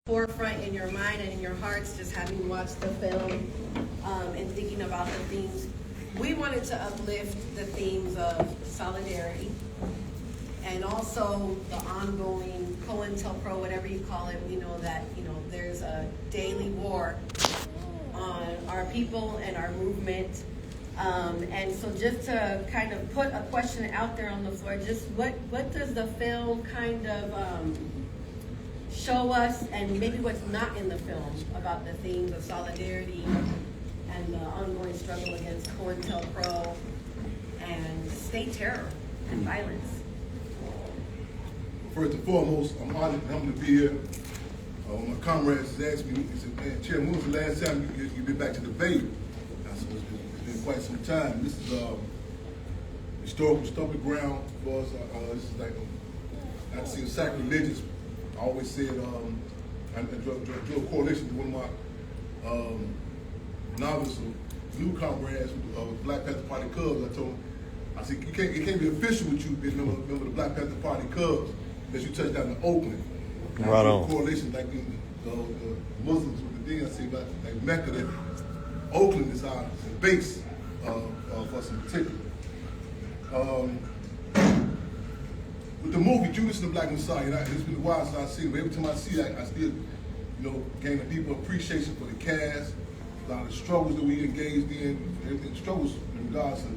forefront in your mind and in your hearts, just having watched the film and thinking about the themes. We wanted to uplift the themes of solidarity and also the ongoing COINTELPRO, whatever you call it. We know that there's a daily war on our people and our movement. And so just to kind of put a question out there on the floor, just what does the film kind of show us, and maybe what's not in the film about the themes of solidarity and the ongoing struggle against COINTELPRO and state terror and violence? First and foremost, I'm honored to be here. My comrades asked me, he said, "Man, Chairman, when was the last time you've been back to the Bay?" I said, it's been quite some time. This is historical stomping ground for us. This is like, not to seem sacrilegious. I always said, I drew a correlation to one of my novice new comrades with Black Panther Party Cubs. I told him, I said, it can't be official with you being a member of the Black Panther Party Cubs because you touched down in Oakland. Right on. Correlation like the Muslims with the thing I say about like Mecca, that Oakland is our base for us in particular. With the movie Judas and the Black Messiah, and it's been a while since I've seen it, but every time I see it, I still, gain a deeper appreciation for the cast, a lot of the struggles that we engaged in, everything, struggles in regards to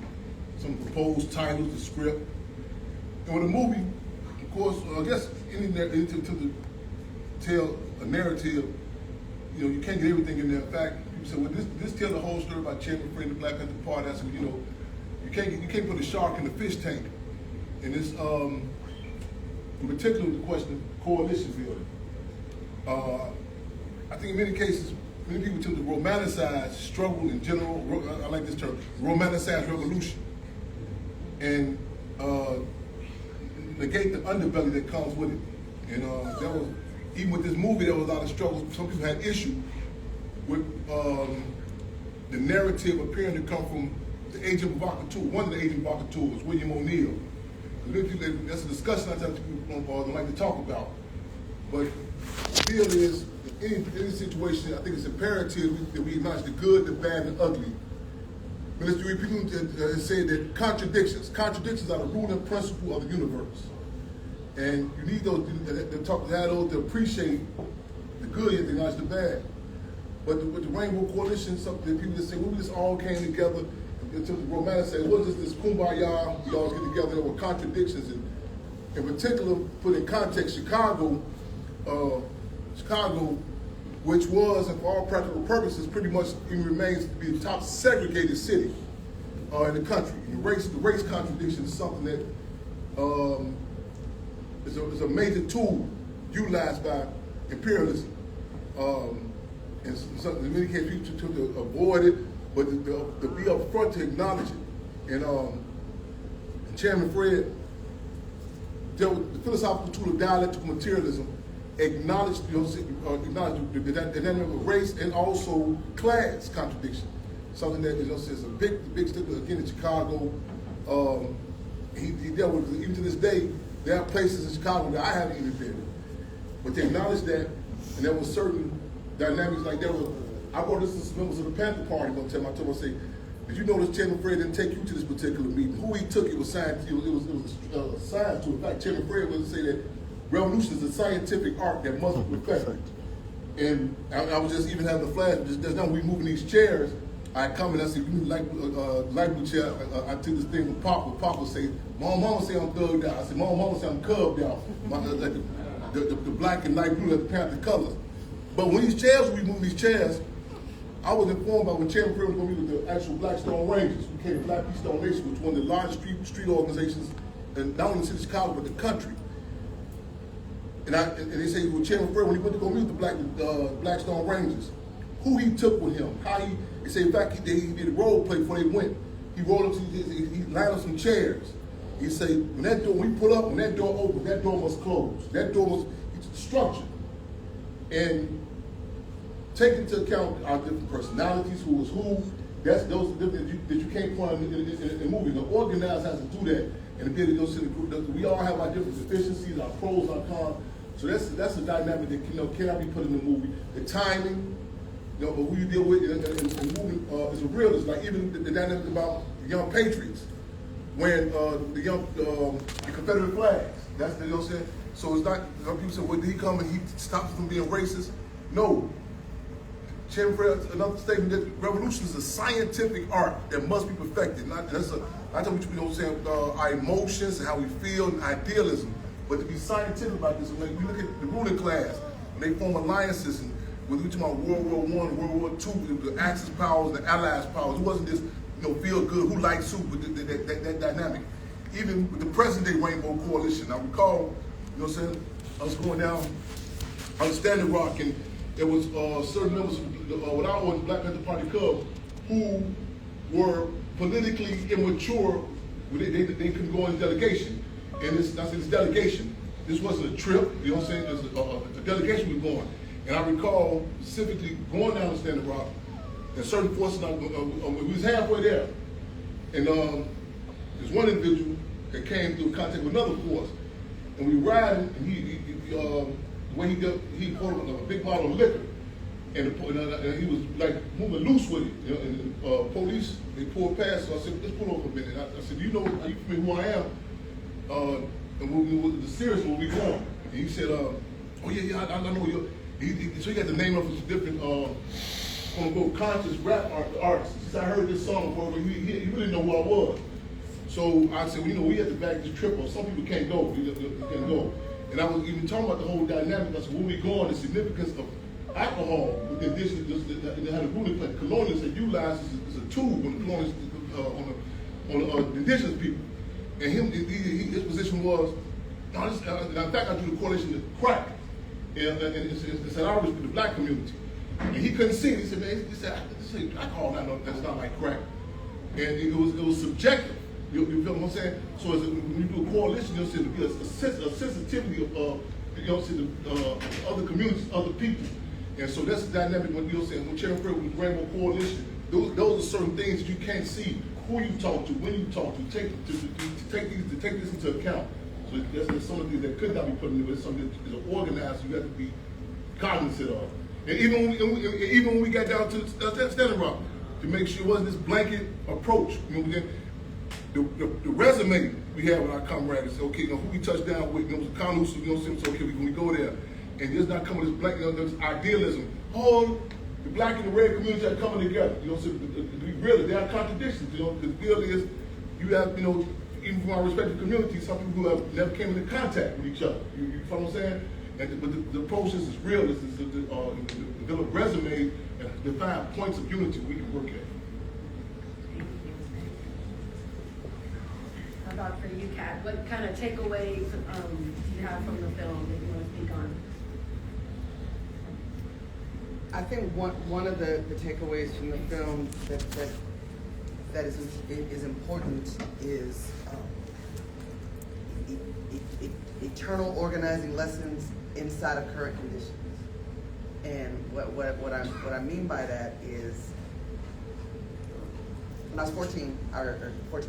some proposed titles, the script. And with the movie, of course, I guess to tell a narrative, you can't get everything in there. In fact, people say, well, this tells the whole story about Chairman Fred and the Black Panther Party. I said, you can't put a shark in the fish tank. And this, in particular, the question of coalition building. I think in many cases, many people tend to romanticize struggle in general. I like this term, romanticize revolution, and negate the underbelly that comes with it. And there was, even with this movie, there was a lot of struggles. Some people had issue with the narrative appearing to come from the agent provocateur. One of the agent provocateurs, William O'Neill. That's a discussion I tell people don't like to talk about. But the deal is, in any situation, I think it's imperative that we acknowledge the good, the bad, and the ugly. Minister, people say that contradictions are the ruling principle of the universe. And you need those to appreciate the good and to acknowledge the bad. But with the Rainbow Coalition, something that people just say, well, we just all came together to romanticize. It wasn't just this kumbaya, we all get together. There were contradictions. And in particular, put in context, Chicago, which was, and for all practical purposes, pretty much even remains to be the top segregated city in the country. And the race contradiction is something that is a major tool utilized by imperialism. And in many cases, people tend to avoid it, but to be upfront to acknowledge it. And Chairman Fred dealt with the philosophical tool of dialectical materialism, acknowledged the dynamic of race and also class contradiction. Something that is a big stickler again in Chicago. He dealt with it. Even to this day, there are places in Chicago that I haven't even been, but they acknowledged that, and there were certain dynamics like there were. I brought this to some members of the Panther Party one time. I told them, I say, did you notice Chairman Fred didn't take you to this particular meeting? Who he took, it was science. It was science to. In fact, Chairman Fred would say that revolution is a scientific art that must be perfect. And I was just even having a flash. Just now we moving these chairs. I come and I say, you like blue chair. I took this thing with Papa. Papa say, Mama say I'm thugged out. I said, Mama say I'm cubbed out. Like the black and light blue, like the Panther colors. But when these chairs, we move these chairs, I was informed by when Chairman Fred was going to meet with the actual Blackstone Rangers, who became the Black Keystone Nation, which is one of the largest street organizations, and not only in the city of Chicago, but the country. And they say, well, Chairman Fred, when he went to go meet with the Blackstone Rangers, who he took with him, they say, in fact, he did a role play before they went. He rolled up, he lined up some chairs. He said, when we pull up, when that door opens, that door must close. That door must, it's structured. And take into account our different personalities, who was who. Those are different that you can't point in movies. The organizer has to do that, and to be able to go to the group. We all have our different deficiencies, our pros, our cons. So that's a dynamic that cannot be put in the movie. The timing, but who you deal with in the movie is a realist. Like even the dynamic about the young patriots when the Confederate flags. That's what I'm saying. So it's not. Some people say, well, did he come and he stopped us from being racist? No. Chairman Fred, another statement that revolution is a scientific art that must be perfected. I tell you, our emotions and how we feel and idealism, but to be scientific about this. When we look at the ruling class, when they form alliances, and when we talk about World War I, World War II, the Axis powers, the Allies powers, it wasn't just feel good, who likes who, but that dynamic. Even with the present-day Rainbow Coalition, I recall, I was going down on Standing Rock, and there was certain members of what I was Black Panther Party Club who were politically immature. They couldn't go in delegation. And this delegation, this wasn't a trip, you know what I'm saying? It's a delegation was going. And I recall specifically going down to Standing Rock, and certain forces, we was halfway there. And there's one individual that came through contact with another force. And we riding, and the way he poured a big bottle of liquor, and he was like moving loose with it. And police, they pulled past, so I said, let's pull over a minute. I said, are you familiar who I am? And the serious where we going? And he said, oh yeah, I know you. So he got the name of his different quote-unquote conscious rap artists. He said, I heard this song before, but he really didn't know who I was. So I said, well, we had to back this trip up. Some people can't go. You can't go. And I was even talking about the whole dynamic. I said, when we go on, the significance of alcohol within this, they had a ruling class. Colonialists that utilized as a tool when the colonialists on the indigenous people. And his position was, in fact, I drew the correlation to crack. And it's an outreach with the black community. And he couldn't see it. He said, man, this alcohol, that's not like crack. And it was subjective. You feel what I'm saying? So when you do a coalition, you'll see a sensitivity of other communities, other people. And so that's the dynamic when Chairman Fred with the Rainbow Coalition, those are certain things that you can't see who you talk to, when you talk to, take this into account. So there's some of the things that could not be put in there, but it's something that is organized, you have to be cognizant of. And even when we got down to Standing Rock, to make sure it wasn't this blanket approach. The resume we have with our comrades, okay, who we touch down with, the Conus, so okay, when we go there, and there's not coming this black, this idealism. All the black and the red communities are coming together. So really, there are contradictions. The deal is, you have, even from our respective communities, some people who have never came into contact with each other. You follow what I'm saying? But the process is real. It's to develop resumes and define points of unity we can work at. How about for you, Kat? What kind of takeaways do you have from the film that you want to speak on? I think one of the takeaways from the film that is important is eternal organizing lessons inside of current conditions. And what I mean by that is, when I was 14,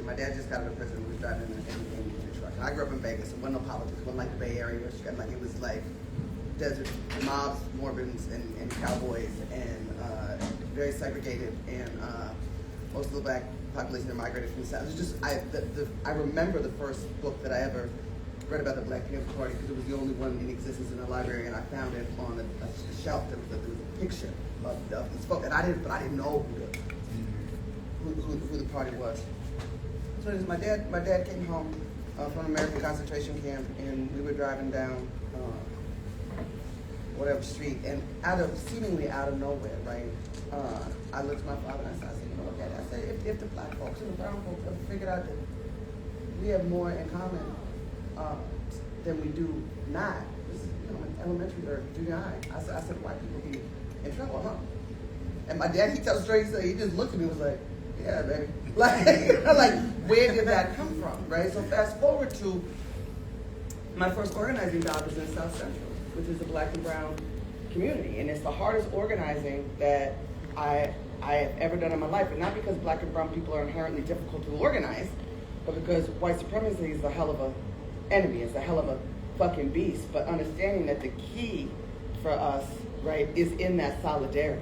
my dad just got out of prison. We was driving in a truck. And I grew up in Vegas. It wasn't no politics. It wasn't like the Bay Area. It was like desert mobs, Morbins, and cowboys, and very segregated. And most of the black population that migrated from the South. It was just I remember the first book that I ever read about the Black Panther Party because it was the only one in existence in the library, and I found it on a shelf. There was a picture of these folks, and I didn't know who the party was. So it was my dad came home from an American concentration camp, and we were driving down whatever street, and seemingly out of nowhere, right? I looked at my father and I said, you know what, Dad? I said, if the black folks and the brown folks have figured out that we have more in common than we do not, this is in elementary or junior high. I said, white people be in trouble, huh? And my dad, he tells the story, he just looked at me and was like, yeah, baby. Like, where did that come from, right? So fast forward to my first organizing job is in South Central, which is the black and brown community. And it's the hardest organizing that I have ever done in my life. And not because black and brown people are inherently difficult to organize, but because white supremacy is a hell of a enemy. It's a hell of a fucking beast, but understanding that the key for us, right, is in that solidarity.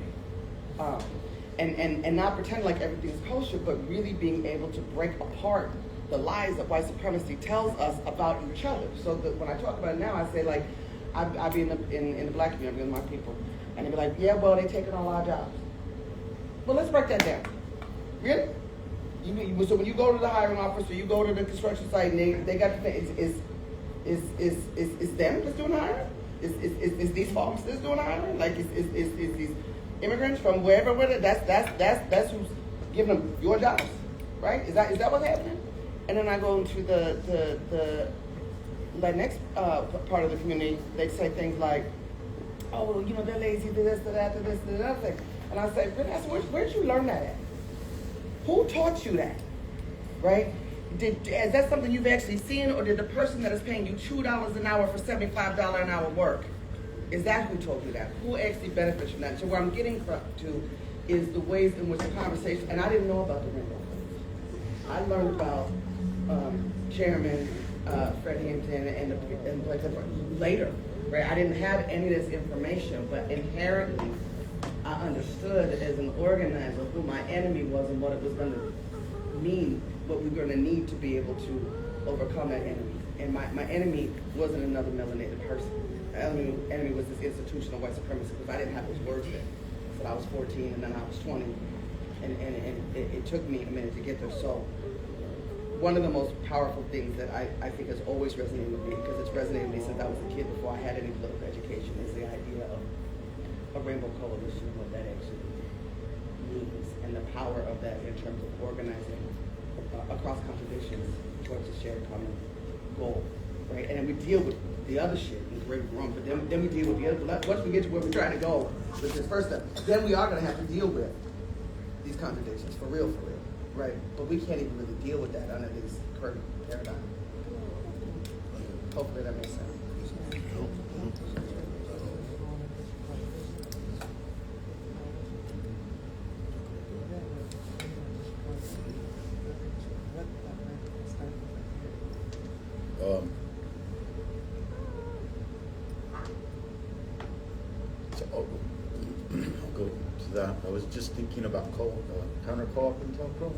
And not pretend like everything's kosher, but really being able to break apart the lies that white supremacy tells us about each other. So that when I talk about it now, I say like, I be in the black community with my people, and they be like, yeah, well, they taking all our jobs. Well, let's break that down. Really? So when you go to the hiring office or you go to the construction site and they got the thing, is them that's doing the hiring? Is these folks that's doing the hiring? Like is these immigrants from wherever? That's who's giving them your jobs, right? Is that what's happening? And then I go into the Latinx part of the community. They say things like, oh, well, you know, they're lazy, this, that, this, the other thing. And I say, where'd you learn that at? Who taught you that, right? Is that something you've actually seen, or did the person that is paying you $2 an hour for $75 an hour work, is that who told you that? Who actually benefits from that? So where I'm getting to is the ways in which the conversation, and I didn't know about the rainbow. I learned about Chairman Fred Hampton and Black later, right? I didn't have any of this information, but inherently, I understood as an organizer who my enemy was and what it was going to mean, what we were going to need to be able to overcome that enemy. And my enemy wasn't another melanated person. My enemy was this institution of white supremacy, because I didn't have those words then. I said I was 14 and then I was 20, and it took me a minute to get there. So one of the most powerful things that I think has always resonated with me, because it's resonated with me since I was a kid before I had any political education, is the idea of a rainbow coalition, what that actually means, and the power of that in terms of organizing across contradictions towards a shared common goal, right? And then we deal with the other shit in the great room, but then we deal with the other. Once we get to where we're trying to go with this first step, then we are going to have to deal with these contradictions for real, right? But we can't even really deal with that under this current paradigm. Hopefully that makes sense. I'll go to that. I was just thinking about counter COINTELPRO,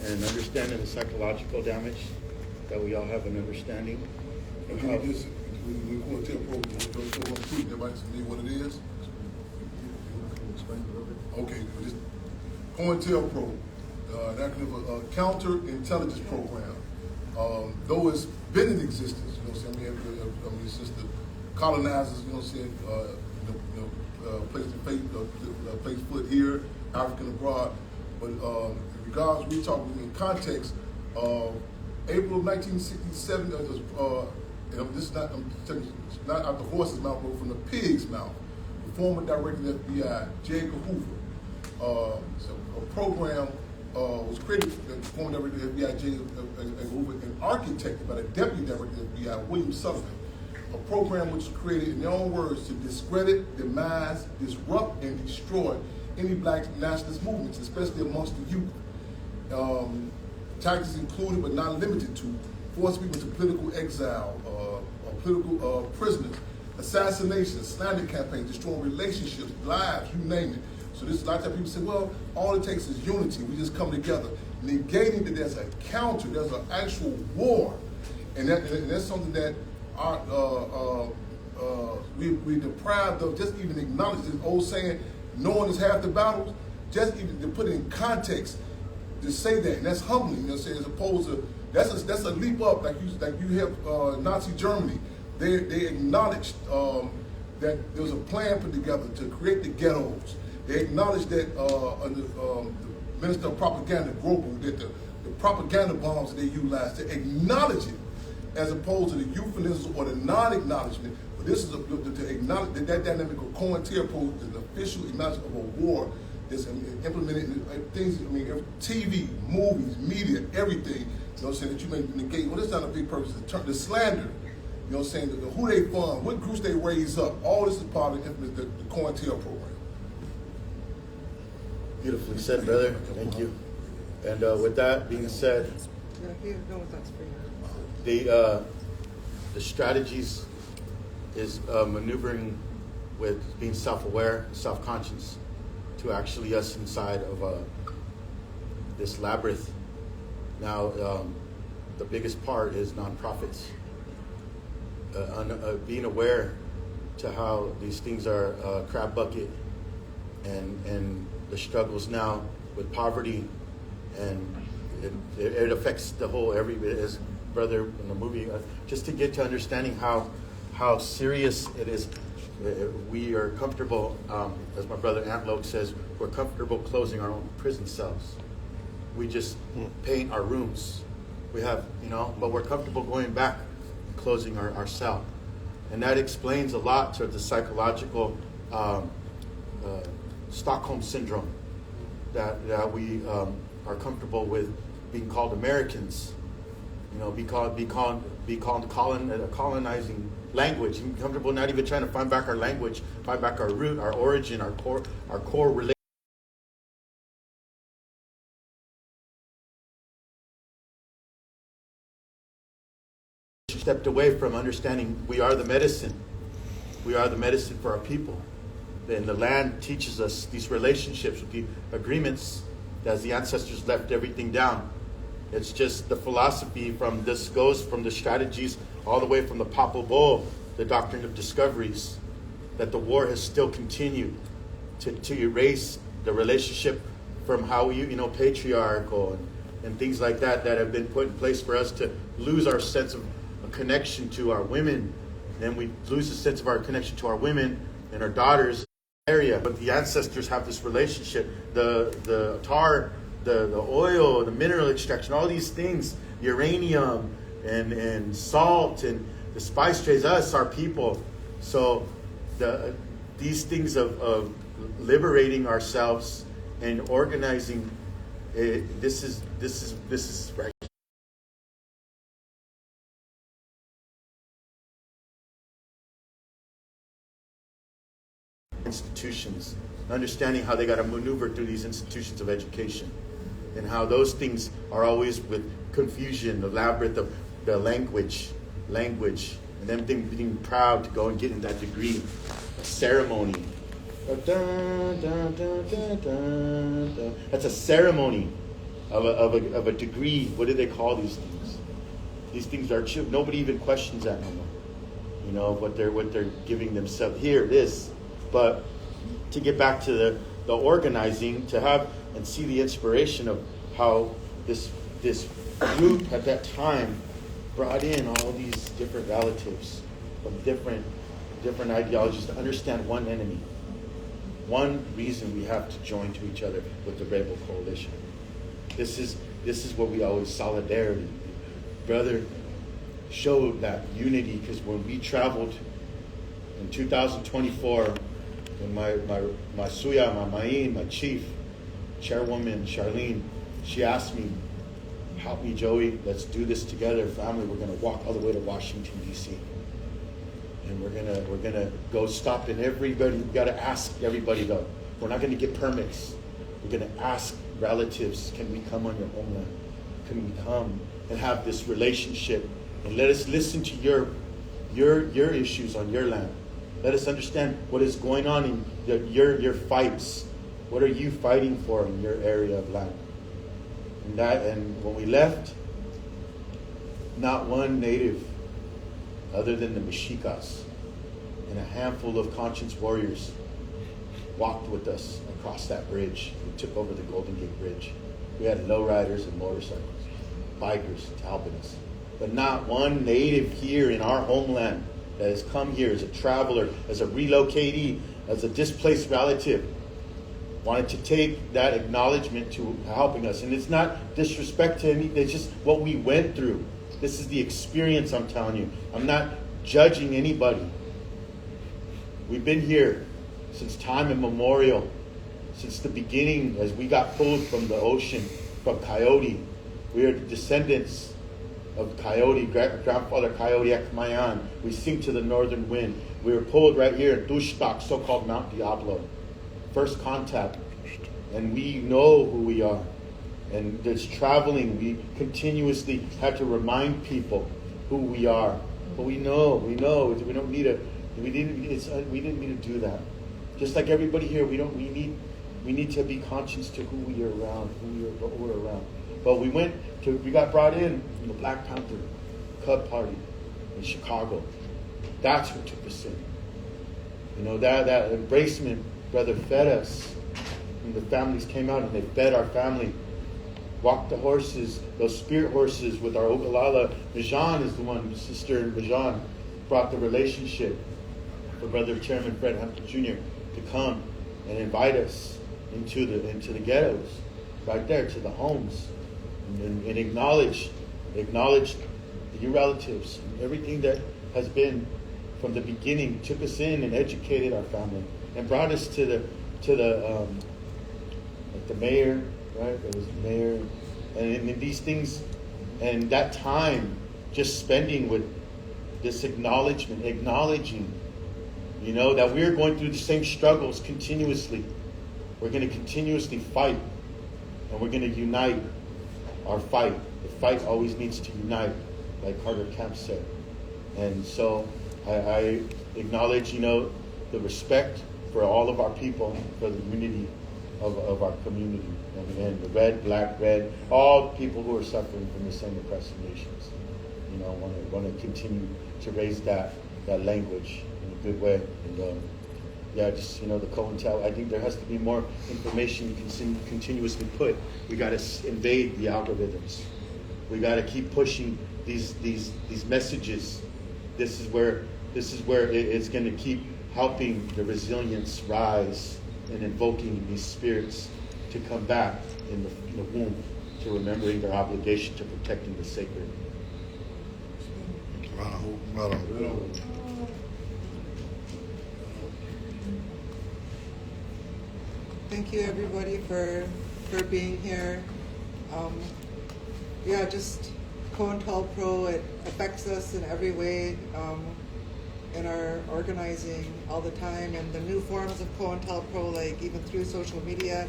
and understanding the psychological damage that we all have an understanding. Can you just, when we go to everybody see what it is? Okay, just COINTELPRO, an acronym of Counterintelligence Program. Though it's been in existence, you know what I'm saying? Since the colonizers, you know what I'm saying, placed foot here, African abroad. But in regards, we talk in context of April of 1967. This is not out the horse's mouth, but from the pig's mouth. The former director of the FBI, J. Edgar Hoover. So a program was created, the former director of the FBI, J. Edgar Hoover, and architected by the deputy director of the FBI, William Sullivan. A program which was created, in their own words, to discredit, demise, disrupt, and destroy any black nationalist movements, especially amongst the youth. Tactics included, but not limited to, forcing people to political exile, political prisoners, assassinations, slander campaigns, destroying relationships, lives, you name it. So this, a lot of times people say, well, all it takes is unity. We just come together. Negating that there's a counter, there's an actual war. And that's something that we're deprived of, just even acknowledge this old saying, knowing is half the battles, just even to put it in context, to say that, and that's humbling, you know what I'm saying, as opposed to, that's a leap up, like you have Nazi Germany. They acknowledged that there was a plan put together to create the ghettos. They acknowledged that under the Minister of Propaganda, Grobel, that the propaganda bombs that they utilized, to acknowledge it, as opposed to the euphemism or the non-acknowledgement. But this is to acknowledge that dynamic of COINTELPRO is an official acknowledgement of a war that's implemented in things, TV, movies, media, everything, you know what I'm saying, that you may negate. Well, that's not a big purpose. The slander, you know what I'm saying, who they fund, what groups they raise up, all this is part of the COINTELPRO program. Beautifully said, brother. Thank you. And with that being said, the strategies is maneuvering with being self-aware, self-conscious, to actually us inside of this labyrinth. Now, the biggest part is nonprofits. Being aware to how these things are crab bucket and the struggles now with poverty, and it affects the whole as brother in the movie, just to get to understanding how serious it is. We are comfortable, as my brother Antloke says, we're comfortable closing our own prison cells. We just paint our rooms. We have, but we're comfortable going back and closing our cell. And that explains a lot to the psychological Stockholm syndrome that we are comfortable with being called Americans. Be called colonizing language. And comfortable not even trying to find back our language, find back our root, our origin, our core relation. Stepped away from understanding we are the medicine. We are the medicine for our people. And the land teaches us these relationships with the agreements as the ancestors left everything down. It's just the philosophy this goes from the strategies all the way from the Papal Bull, the doctrine of discoveries, that the war has still continued to erase the relationship from how patriarchal and things like that have been put in place for us to lose our sense of a connection to our women. Then we lose the sense of our connection to our women and our daughters area. But the ancestors have this relationship, the tar, the oil, the mineral extraction, all these things, uranium and salt and the spice trades, us, our people. So these things of liberating ourselves and organizing, this is right. Institutions, understanding how they got to maneuver through these institutions of education, and how those things are always with confusion, the labyrinth of the language, and them being proud to go and get in that degree, a ceremony. That's a ceremony of a degree. What do they call these things? These things are cheap. Nobody even questions that no more. What they're giving themselves. Here it is. But to get back to the organizing, to have and see the inspiration of how this group at that time brought in all these different relatives from different ideologies to understand one enemy. One reason we have to join to each other with the Rebel Coalition. This is what we always, solidarity. Brother showed that unity, because when we traveled in 2024, when my Suya, my Ma'in, my chief, chairwoman Charlene, she asked me, help me, Joey, let's do this together, family. We're gonna walk all the way to Washington, D.C. And we're gonna go stop in everybody. We gotta ask everybody though. We're not gonna get permits. We're gonna ask relatives, can we come on your homeland? Can we come and have this relationship? And let us listen to your issues on your land. Let us understand what is going on in your fights. What are you fighting for in your area of land? And when we left, not one native, other than the Mexicas, and a handful of conscience warriors, walked with us across that bridge. We took over the Golden Gate Bridge. We had lowriders and motorcycles, bikers helping us. But not one native here in our homeland that has come here as a traveler, as a relocatee, as a displaced relative, wanted to take that acknowledgement to helping us. And it's not disrespect to anything, it's just what we went through. This is the experience, I'm telling you. I'm not judging anybody. We've been here since time immemorial, since the beginning, as we got pulled from the ocean, from Coyote. We are the descendants of Coyote, grandfather Coyote Ekmayan. We sing to the northern wind. We were pulled right here in Tushtak, so-called Mount Diablo. First contact. And we know who we are. And this traveling, we continuously have to remind people who we are, But we know we don't need we didn't need to do that. Just like everybody here, we need to be conscious to who we are around, what we're around. But we got brought in the Black Panther Cub Party in Chicago. That's what took us in. You know, that embracement, brother, fed us. And the families came out and they fed our family. Walked the horses, those spirit horses with our Ogallala. Bajan is the one, Sister Bajan, brought the relationship for Brother Chairman Fred Hampton Jr. to come and invite us into the ghettos, right there, to the homes, and acknowledge your relatives, and everything that has been from the beginning. Took us in and educated our family, and brought us to the mayor, right? There was the mayor, and in these things, and that time just spending with this acknowledging, you know, that we're going through the same struggles continuously. We're going to continuously fight, and we're going to unite our fight. The fight always needs to unite, like Carter Camp said. And so I acknowledge, you know, the respect for all of our people, for the unity of our community. And the red, black, red, all people who are suffering from the same oppressive nations. You know, want to continue to raise that language in a good way. And just, you know, the COINTEL, I think there has to be more information you can continuously put. We got to invade the algorithms. We got to keep pushing these messages. This is where it's going to keep helping the resilience rise and invoking these spirits to come back in the womb, to remembering their obligation to protecting the sacred. Thank you, everybody, for being here. Just COINTELPRO, it affects us in every way in our organizing all the time, and the new forms of COINTELPRO, like even through social media,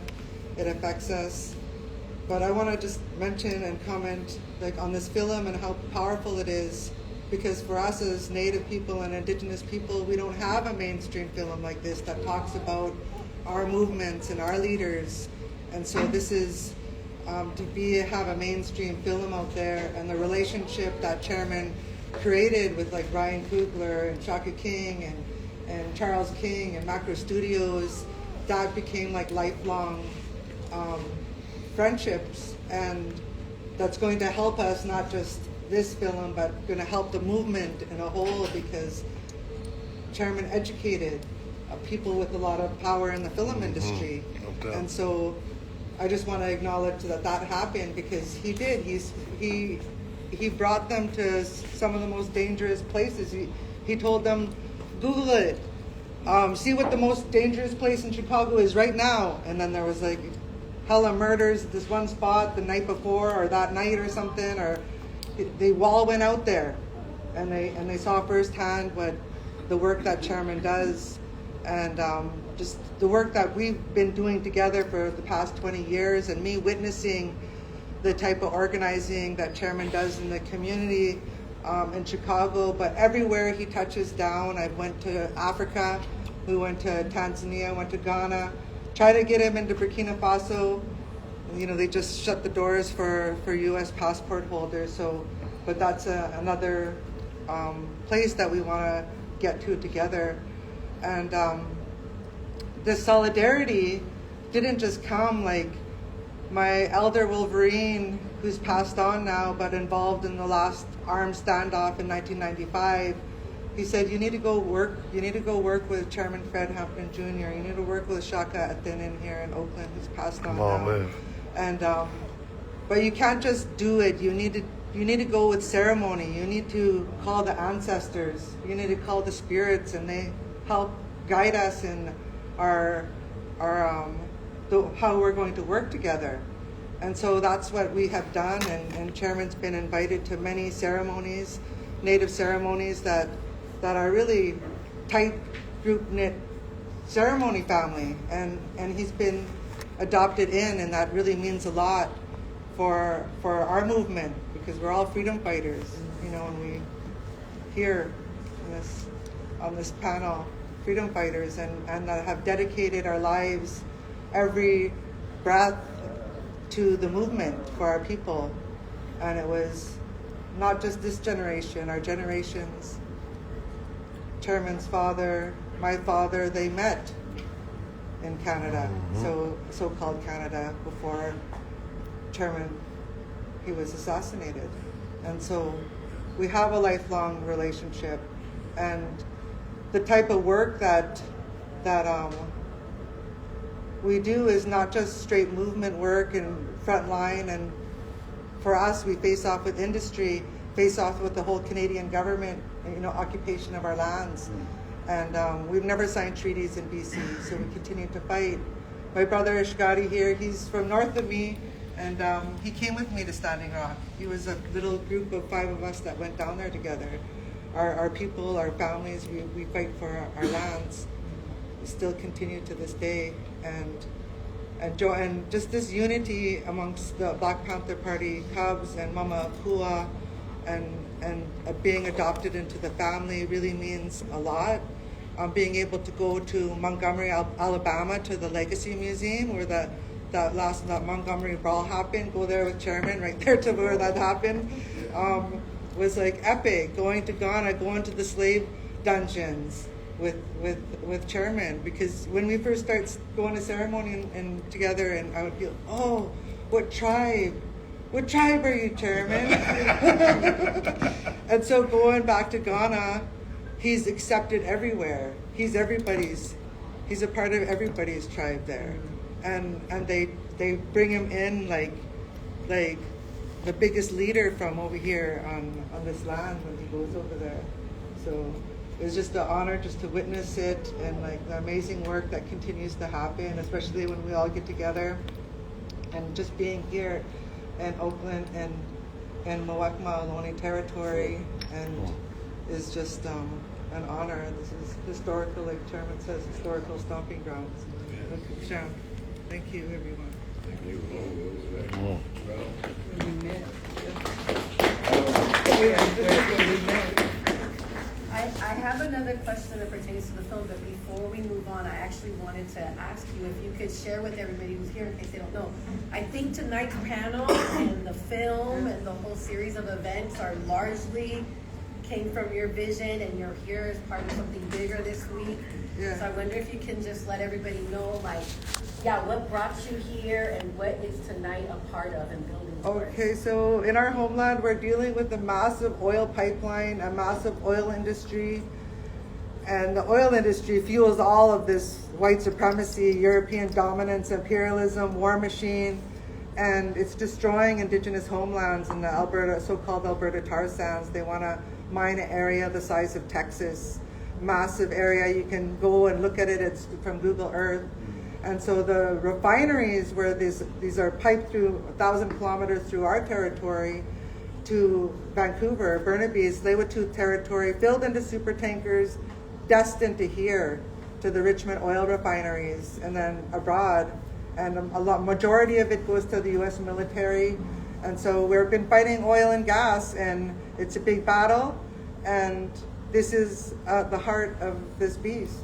it affects us. But I want to just mention and comment on this film and how powerful it is, because for us as Native people and Indigenous people, we don't have a mainstream film like this that talks about our movements and our leaders. And so this is to have a mainstream film out there, and the relationship that Chairman created with Ryan Coogler and Shaka King and Charles King and Macro Studios, that became lifelong friendships, and that's going to help us, not just this film, but going to help the movement in a whole, because Chairman educated people with a lot of power in the film industry. Okay. And so I just want to acknowledge that happened, because he did. He brought them to some of the most dangerous places. He told them, Google it. See what the most dangerous place in Chicago is right now. And then there was hella murders at this one spot the night before, or that night or something, or they all went out there and they saw firsthand what the work that Chairman does, and just the work that we've been doing together for the past 20 years, and me witnessing the type of organizing that Chairman does in the community in Chicago, but everywhere he touches down. I went to Africa, we went to Tanzania, went to Ghana, tried to get him into Burkina Faso. You know, they just shut the doors for U.S. passport holders. So, but that's another place that we want to get to together. And this solidarity didn't just come my elder Wolverine, who's passed on now, but involved in the last armed standoff in 1995. He said, you need to go work with Chairman Fred Hampton Jr. You need to work with Shaka Athenen here in Oakland, who's passed on now. Man. And but you can't just do it. You need to go with ceremony. You need to call the ancestors. You need to call the spirits, and they help guide us in our how we're going to work together. And so that's what we have done, and Chairman's been invited to many ceremonies, Native ceremonies that are really tight, group-knit ceremony family, and he's been adopted in, and that really means a lot for our movement, because we're all freedom fighters, and here on this panel, freedom fighters, and that have dedicated our lives, every breath, to the movement for our people. And it was not just this generation, our generations. Chairman's father, my father, they met in Canada, so-called Canada, before Chairman, he was assassinated. And so we have a lifelong relationship, and the type of work that we do is not just straight movement work and front line. And for us, we face off with industry, face off with the whole Canadian government, occupation of our lands. And we've never signed treaties in BC, so we continue to fight. My brother Ishgari here, he's from north of me, and he came with me to Standing Rock. He was a little group of 5 of us that went down there together. Our people, our families, we fight for our lands. We still continue to this day, and just this unity amongst the Black Panther Party, Cubs and Mama Kua, and being adopted into the family really means a lot. Being able to go to Montgomery, Alabama, to the Legacy Museum where that Montgomery brawl happened, go there with Chairman, right there to where that happened, was like epic. Going to Ghana, going to the slave dungeons with Chairman, because when we first start going to ceremony and together, and I would feel, oh, what tribe are you, Chairman? And so going back to Ghana, he's accepted everywhere. He's a part of everybody's tribe there. And they bring him in like the biggest leader from over here on this land when he goes over there. So it was just an honor just to witness it, and like the amazing work that continues to happen, especially when we all get together. And just being here in Oakland and Muwekma Ohlone territory, and is just an honor. This is historical, like Chairman says, historical stomping grounds. Thank you, everyone. I have another question that pertains to the film, but before we move on, I actually wanted to ask you if you could share with everybody who's here in case they don't know. I think tonight's panel and the film and the whole series of events are largely came from your vision, and you're here as part of something bigger this week. Yeah. So I wonder if you can just let everybody know, what brought you here and what is tonight a part of and building towards? Okay, so in our homeland, we're dealing with a massive oil pipeline, a massive oil industry. And the oil industry fuels all of this white supremacy, European dominance, imperialism, war machine, and it's destroying indigenous homelands in the so-called Alberta tar sands. They want to mine an area the size of Texas, massive area. You can go and look at it. It's from Google Earth. And so the refineries where these are piped through 1,000 kilometers through our territory to Vancouver, Burnaby's, Tsleil-Waututh territory, filled into super tankers, destined to here, to the Richmond oil refineries, and then abroad. And majority of it goes to the U.S. military. And so we've been fighting oil and gas, and it's a big battle. And this is the heart of this beast,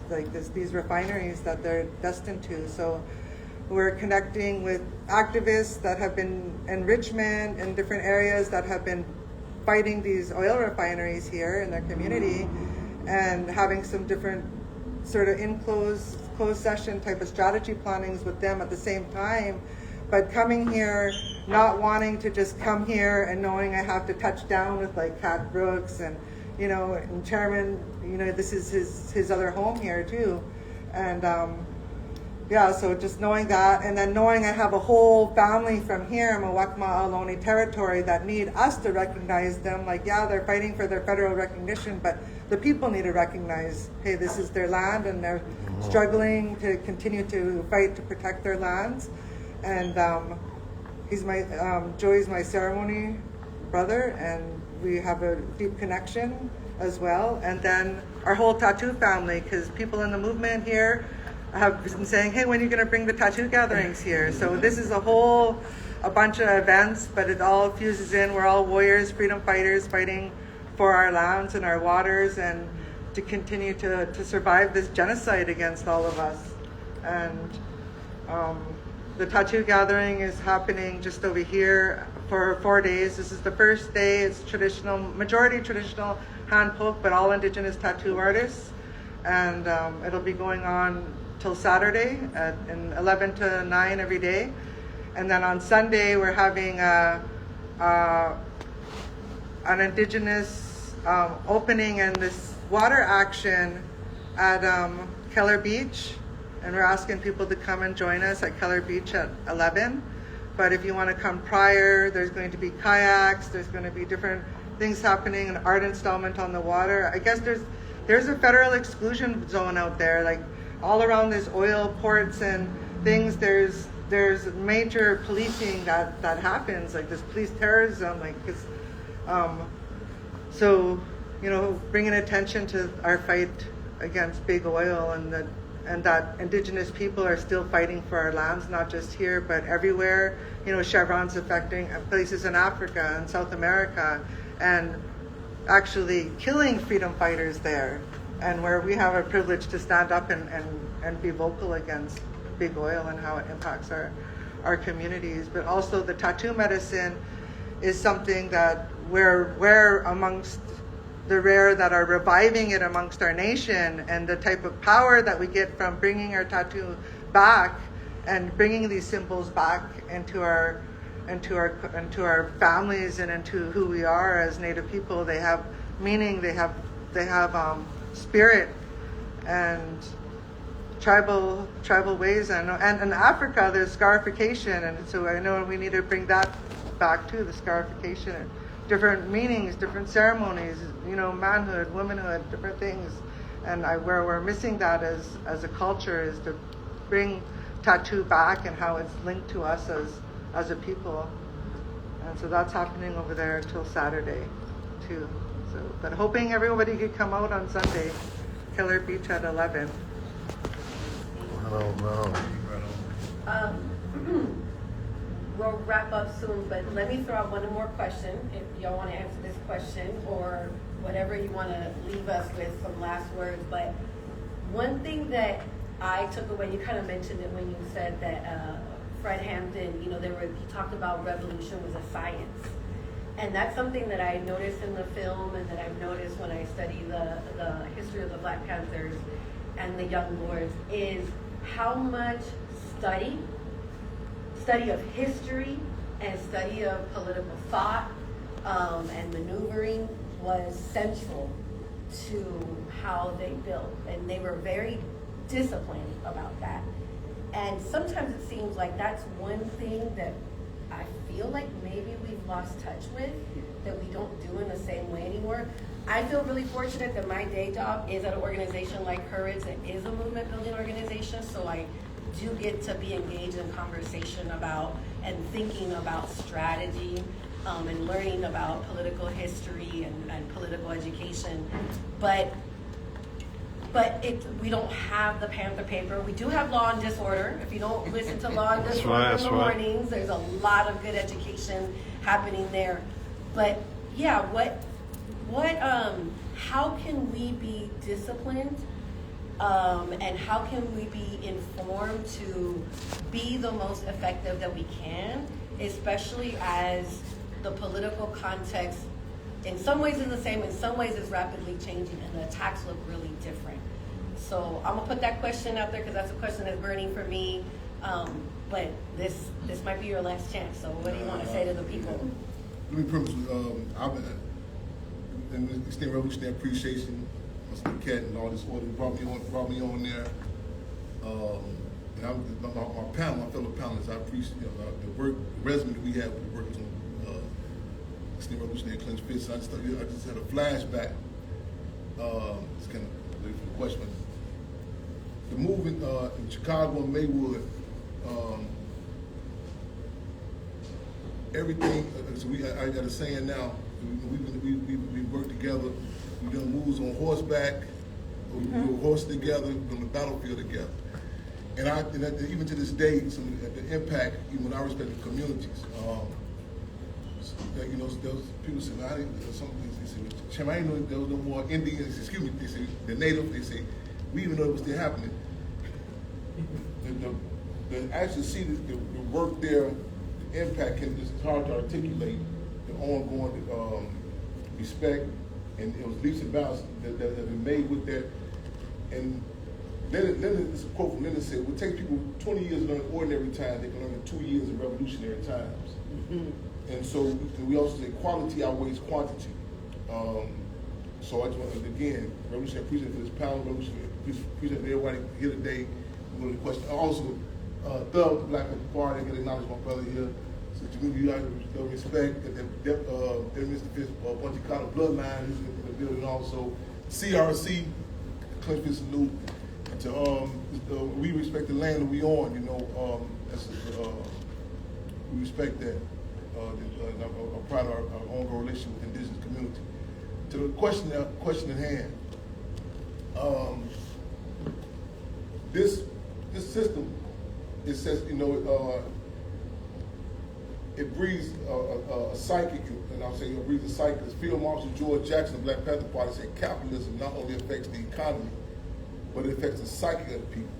these refineries that they're destined to. So we're connecting with activists that have been in Richmond and different areas that have been fighting these oil refineries here in their community, and having some different sort of closed session type of strategy plannings with them at the same time. But coming here, not wanting to just come here and knowing I have to touch down with like Cat Brooks and and Chairman, this is his other home here too. And so just knowing that, and then knowing I have a whole family from here, Muwekma Ohlone territory, that need us to recognize them. They're fighting for their federal recognition, but the people need to recognize, hey, this is their land, and they're struggling to continue to fight to protect their lands. And Joey's my ceremony brother, and we have a deep connection as well. And then our whole tattoo family, because people in the movement here have been saying, hey, when are you going to bring the tattoo gatherings here? So this is a bunch of events, but it all fuses in. We're all warriors, freedom fighters, fighting for our lands and our waters, and to continue to survive this genocide against all of us. And the tattoo gathering is happening just over here for 4 days. This is the first day. It's traditional, majority traditional hand poke, but all Indigenous tattoo artists. And it'll be going on till Saturday in 11 to 9 every day. And then on Sunday, we're having an Indigenous opening and this water action at Keller Beach. And we're asking people to come and join us at Keller Beach at 11. But if you want to come prior, there's going to be kayaks, there's going to be different things happening, an art installment on the water. I guess there's a federal exclusion zone out there, like all around these oil ports and things. There's major policing that happens, like this police terrorism, like this. So, you know, bringing attention to our fight against big oil, and that Indigenous people are still fighting for our lands, not just here, but everywhere. You know, Chevron's affecting places in Africa and South America, and actually killing freedom fighters there, and where we have a privilege to stand up and be vocal against big oil and how it impacts our communities. But also the tattoo medicine is something that we're amongst the rare that are reviving it amongst our nation, and the type of power that we get from bringing our tattoo back and bringing these symbols back into our families and into who we are as Native people. They have meaning, they have spirit and tribal ways, and in Africa there's scarification, and so I know we need to bring that back too, the scarification. Different meanings, different ceremonies, you know, manhood, womanhood, different things. And where we're missing that as a culture is to bring tattoo back and how it's linked to us as a people. And so that's happening over there till Saturday too. So, but hoping everybody could come out on Sunday, Keller Beach at 11. Wow. We'll wrap up soon, but let me throw out one more question. If y'all want to answer this question, or whatever you want to leave us with, some last words. But one thing that I took away, you kind of mentioned it when you said that Fred Hampton, you know, he talked about revolution was a science. And that's something that I noticed in the film, and that I've noticed when I study the history of the Black Panthers and the Young Lords, is how much study of history and study of political thought and maneuvering was central to how they built. And they were very disciplined about that. And sometimes it seems like that's one thing that I feel like maybe we've lost touch with, that we don't do in the same way anymore. I feel really fortunate that my day job is at an organization like Courage that is a movement building organization, so I do get to be engaged in conversation about and thinking about strategy and learning about political history and political education. But we don't have the Panther paper. We do have Law and Disorder. If you don't listen to Law and Disorder in the mornings, there's a lot of good education happening there. But yeah, how can we be disciplined? And how can we be informed to be the most effective that we can, especially as the political context in some ways is the same, in some ways is rapidly changing, and the attacks look really different. So I'm gonna put that question out there because that's a question that's burning for me. But this might be your last chance. So what do you want to say to the people? Let me premise, in the State Revolutionary Appreciation, Mr. Cat and all this order brought me on there. And my fellow panelists, I appreciate the work, the resume that we have with the workers on State Revolutionary Cleanse Fist. I just had a flashback. It's kind of late for the question. The movement in Chicago and Maywood, everything. So I got a saying now. We work together. We've done moves on horseback. We do horse together. We're on the battlefield together. And even to this day, the impact, even when I respect the communities. that, you know, there was people saying, I didn't, some things they said, Chairman, I didn't know there was no more Indians, excuse me, they say, the native, they say, we even know it was still happening. The actually see the work there, the impact, it's hard to articulate the ongoing respect, and it was leaps and bounds that have been made with that. And Lenin, this is a quote from Lenin, said, it would take people 20 years to learn ordinary times, they can learn in 2 years in revolutionary times. Mm-hmm. And so we also say quality outweighs quantity. So I just want to, again, revolutionary appreciate for this panel, revolutionary appreciate for everybody here today. We're going to question. Also, Thug, the Black Panther Party, I got to acknowledge my brother here. So to you guys respect that Mr. Fitz, Bunty Carter bloodline who's in the building also. CRC, Clinton salute. And to we respect the land that we on, you know, we respect that. I'm proud of our ongoing relationship with the indigenous community. To the question at hand, this system, it says, you know, it breeds a psychic, and I'll say it breeds a psychic. As Field Marshal George Jackson of the Black Panther Party said, capitalism not only affects the economy, but it affects the psyche of the people.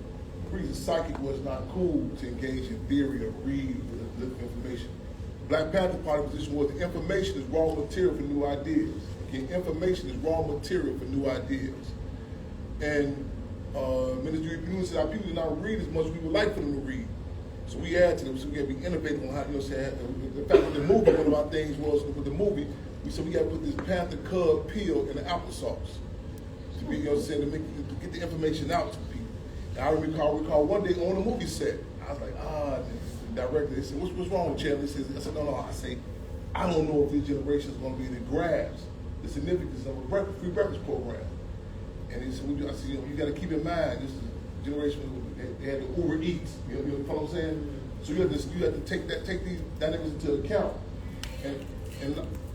It breeds a psychic where it's not cool to engage in theory or read or look for information. Black Panther Party position was the information is raw material for new ideas. Again, information is raw material for new ideas. And Ministry of said our people do not read as much as we would like for them to read. So we add to them, so we got to be innovative on how, you know, say, the fact that the movie, one of our things was with the movie, we said we got to put this Panther Cub peel in the applesauce. To be, you know what I'm saying, to get the information out to people. And I recall one day on a movie set, I was like, the director, they said, what's wrong with Chandler? I said, no, I say, I don't know if this generation is going to be able to grasp the significance of a free breakfast program. And he said, I said, you got to keep in mind, this is a generation they had the Uber Eats. You know what I'm saying? So you have to take these dynamics into account. And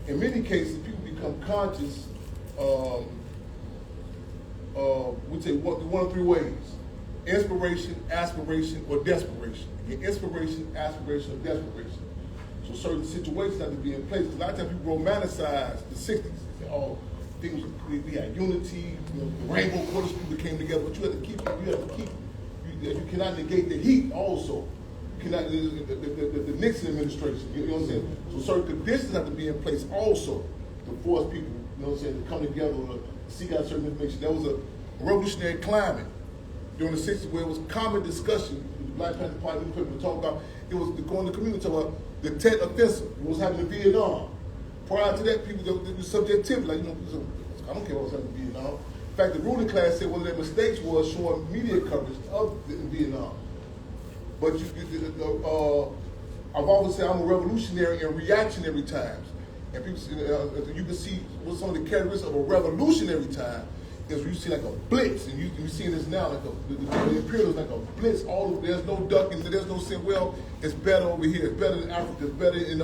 in many cases, people become conscious. We say one of three ways: inspiration, aspiration, or desperation. Again, inspiration, aspiration, or desperation. So certain situations have to be in place. Because a lot of times people romanticize the '60s. They say, oh, things we had unity, you know, the Rainbow Quarters people came together, but you have to keep. You cannot negate the heat. Also, you cannot the Nixon administration. You know what I'm saying? So certain conditions have to be in place also to force people, you know what I'm saying, to come together or seek out certain information. There was a revolutionary climate during the '60s where it was common discussion. The Black Panther Party people talk about it was going to the community about the Tet Offensive. It was happening in Vietnam. Prior to that, people there was subjectivity, like, you know, I don't care what was happening in Vietnam. In fact, the ruling class said one of their mistakes was showing media coverage of Vietnam. But I've always said I'm a revolutionary in reactionary times. And people say, you can see what some of the characteristics of a revolutionary time is when you see like a blitz, and you're seeing this now, like the imperial is like a blitz. There's no ducking, there's no saying, well, it's better over here, it's better in Africa, it's better in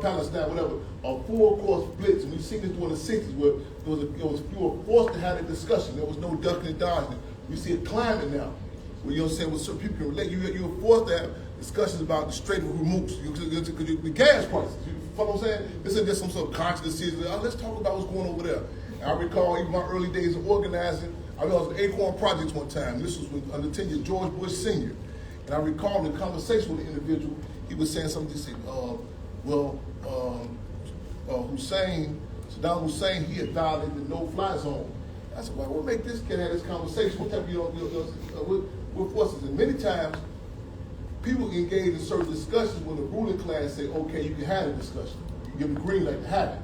Palestine, whatever. A full-course blitz, and we've seen this during the '60s where you were forced to have a discussion. There was no ducking and dodging. We see a climate now where, you know what I'm saying, with certain people can relate. You were forced to have discussions about the Strait of Hormuz, the gas prices. You know what I'm saying? This is just some sort of conscious decision. Let's talk about what's going on over there. And I recall even my early days of organizing. I was at Acorn Projects one time. This was under tenure George Bush Sr. And I recall in a conversation with the individual, he was saying something. He said, Saddam Hussein, he had violated the no-fly zone. I said, well, what make this kid have this conversation? What type of, what forces? And many times, people engage in certain discussions when the ruling class say, okay, you can have a discussion. You give them the green light to have it.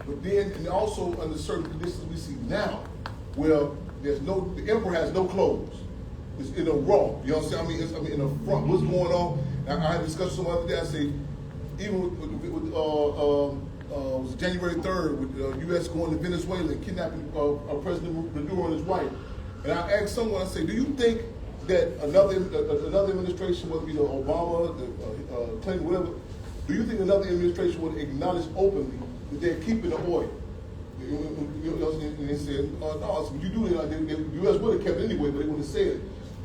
But then, and also under certain conditions we see now, where the emperor has no clothes. It's in a raw. You know what I'm saying? I mean, in a front. What's going on? Now, I had a discussion some other day. I say, even with was January 3rd, with the U.S. going to Venezuela and kidnapping President Maduro and his wife. And I asked someone, I say, do you think that another administration, whether it be Obama, Clinton, whatever, do you think another administration would acknowledge openly that they're keeping the oil? And they said, no, so you do it, the U.S. would have kept it anyway, but they wouldn't have said it.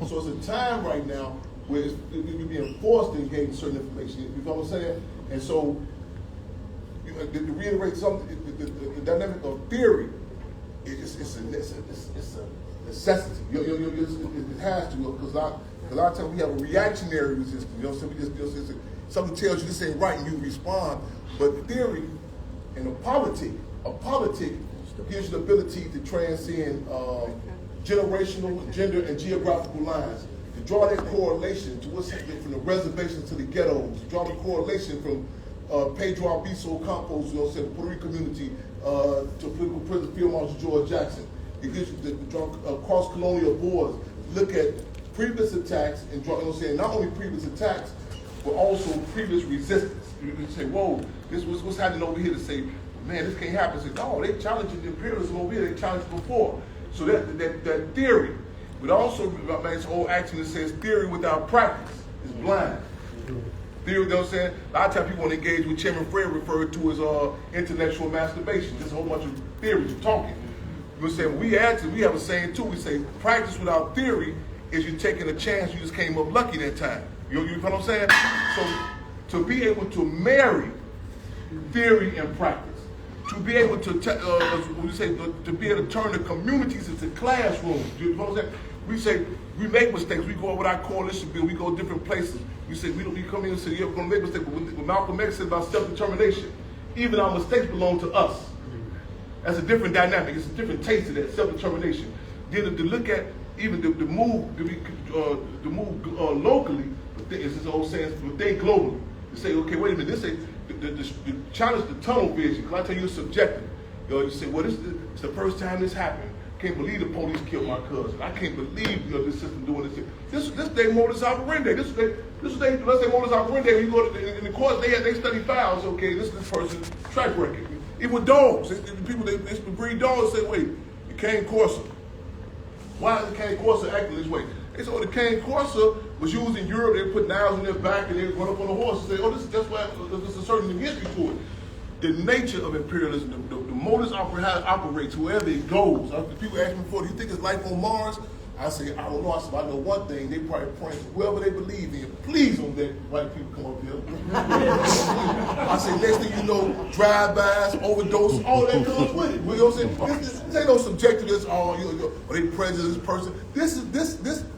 So it's a time right now where you're being forced to engage in certain information, you know what I'm saying? And so to reiterate something, the dynamic of theory, it's a necessity. It has to, because a lot of times we have a reactionary resistance. You know, so we just something tells you this ain't right, and you respond. But theory and a politic gives you the ability to transcend generational, gender, and geographical lines. To draw that correlation to what's happening from the reservations to the ghettos. To draw the correlation from Pedro Albizu Campos, you know, the Puerto Rican community, to political prison, Field Marshal George Jackson. It gives you to draw cross-colonial borders. Look at previous attacks and draw, you know, saying not only previous attacks, but also previous resistance. You can say, whoa, this was what's happening over here. To say, man, this can't happen. Say, no, they challenged the imperialism over here. They challenged it before. So that theory, but also this old action that says theory without practice is blind. Theory, you know what I'm saying? A lot of times people want to engage with Chairman Fred referred to as intellectual masturbation. Just a whole bunch of theories of talking. You know what I'm saying? We have a saying too. We say practice without theory is you taking a chance. You just came up lucky that time. You know what I'm saying? So to be able to marry theory and practice, to be able to to be able to turn the communities into classrooms. You know what I'm saying? We say we make mistakes. We go with our coalition bill. We go different places. We say we come in and say, yeah, we're going to make mistakes. But when Malcolm X said about self-determination, even our mistakes belong to us. That's a different dynamic. It's a different taste of that self-determination. Then to look at even the move locally, it's this old saying, but think globally. To say, okay, wait a minute, this ain't the challenge the tunnel vision. Because I tell you, it's subjective. You say, well, it's the first time this happened. Can't believe the police killed my cousin. I can't believe this system doing this. This day modus operandi. This let's say modus operandi. When you go in the courts, they study files. Okay, this is this person's track record. Even with dogs, people they breed dogs. Say, wait, the cane corso. Why is the cane corso acting this way? They say, oh, the cane corso was used in Europe. They put knives in their back and they run up on a horse and say, oh, that's why there's a certain history to it. The nature of imperialism, the modus operandi, how it operates, wherever it goes. People ask me before, do you think it's life on Mars? I say, I don't know. I said, I know one thing. They probably praying to whoever they believe in. Please don't let white people come up here. I say, next thing you know, drive-bys, overdose, all that comes with it. You know what I'm saying? This ain't no subjectiveness. Or they prejudice this person. This is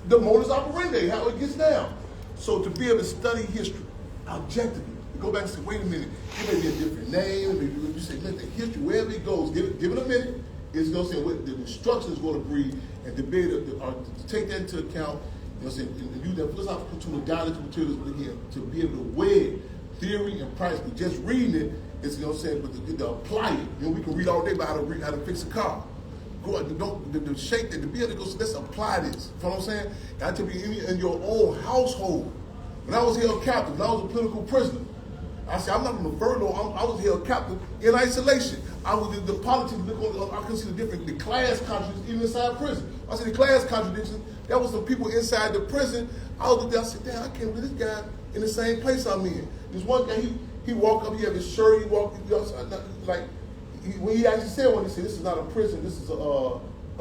the modus operandi, how it gets down. So to be able to study history objectively, go back and say, wait a minute, it may be a different name. Maybe you say, man, the history, wherever it goes, give it a minute. It's going to say what the instruction is going to breed, and to be able to take that into account, you know what I'm saying, and use that philosophical tool of guidance materials, but again, to be able to weigh theory and practice. But just reading it, it's, you know what I'm saying, but to apply it. You know, we can read all day about how to fix a car. Go out, to shake that, to be able to go, so let's apply this. You know what I'm saying? Got to be in your own household. When I was held captive, when I was a political prisoner, I said, I'm not on the furlough, I was held captive in isolation. I was in the politics, I could see the class contradictions even inside prison. I said the class contradictions, that was the people inside the prison. I looked there, I said, damn, I can't believe this guy in the same place I'm in. This one guy, he walked up, he had his shirt, he walked, when he actually said one, he said, this is not a prison, this is a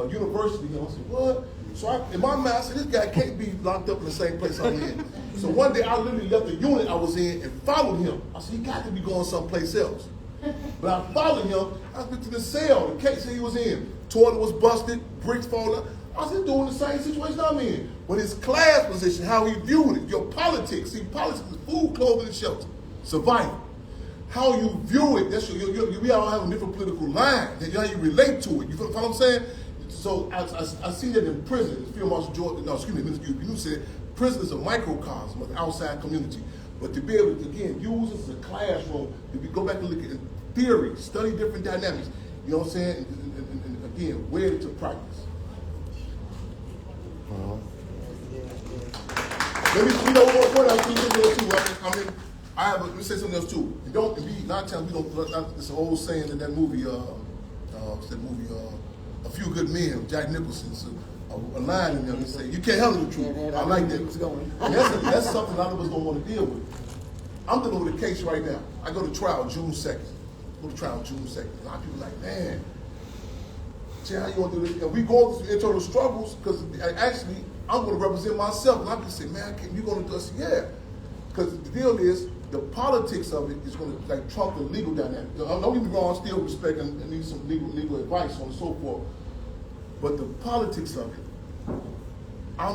university. I said, what? So in my mind, I said, this guy can't be locked up in the same place I'm in. So one day I literally left the unit I was in and followed him. I said, he got to be going someplace else. But I followed him. I went to the cell, the case that he was in. Toilet was busted, bricks falling. I was doing the same situation I'm in. But his class position, how he viewed it, your politics. See, politics is food, clothing, and shelter. Survival. How you view it, that's we all have a different political line. That's how you relate to it. You feel what I'm saying? So I see that in prison. Field Marshal George, you said prison is a microcosm of the outside community. But to be able to, again, use this as a classroom, go back and look at theory, study different dynamics, you know what I'm saying? And again, wear it to practice. Let me, one I think too. Let me say something else too. You don't, a lot of times we don't, it's an old saying in that movie, A Few Good Men, Jack Nicholson's a line in there and say, you can't handle the truth. I like that. And that's something a lot of us don't want to deal with. I'm dealing with a case right now. I go to trial June 2nd. A lot of people are like, man, see how you want to do this? And we go through internal struggles because actually I'm going to represent myself. And I can say, man, you going to do this? Yeah. because the deal is, the politics of it is going to like trump the legal dynamic. Don't get me wrong, I still respect and need some legal advice on and so forth. But the politics of it, I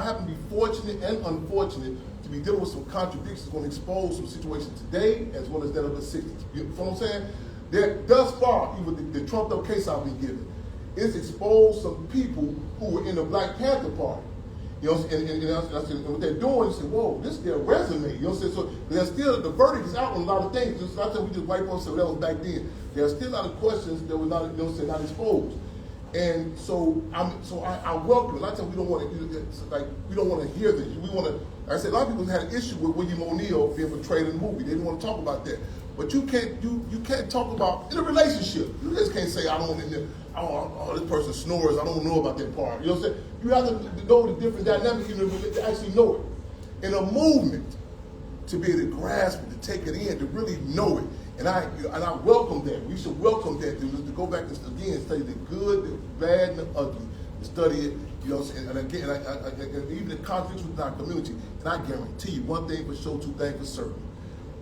happen to be fortunate and unfortunate to be dealing with some contradictions going to expose some situations today as well as that of the 60s. You know what I'm saying? That thus far, even the trumped up case I've been given, it's exposed some people who were in the Black Panther Party. You know, and what they're doing is saying, whoa, this is their resume. You know what I'm saying? So there's still, the verdict is out on a lot of things. It's not that we just wipe off and say, well, that was back then. There's still a lot of questions that were not, you know what I'm saying, not exposed. And so I welcome it. A lot of times we don't want to hear this. We want to, like I said, a lot of people had an issue with William O'Neill being portrayed in the movie. They didn't want to talk about that. But you can't talk about in a relationship. You just can't say, I don't want to, oh, this person snores, I don't know about that part. You know what I'm saying? You have to know the different dynamics to actually know it. In a movement, to be able to grasp it, to take it in, to really know it. And I welcome that. We should welcome that, to go back and again study the good, the bad, and the ugly. To study it, you know what I'm saying? And again, and even the conflicts within our community. And I guarantee you, one thing for sure, two things for certain.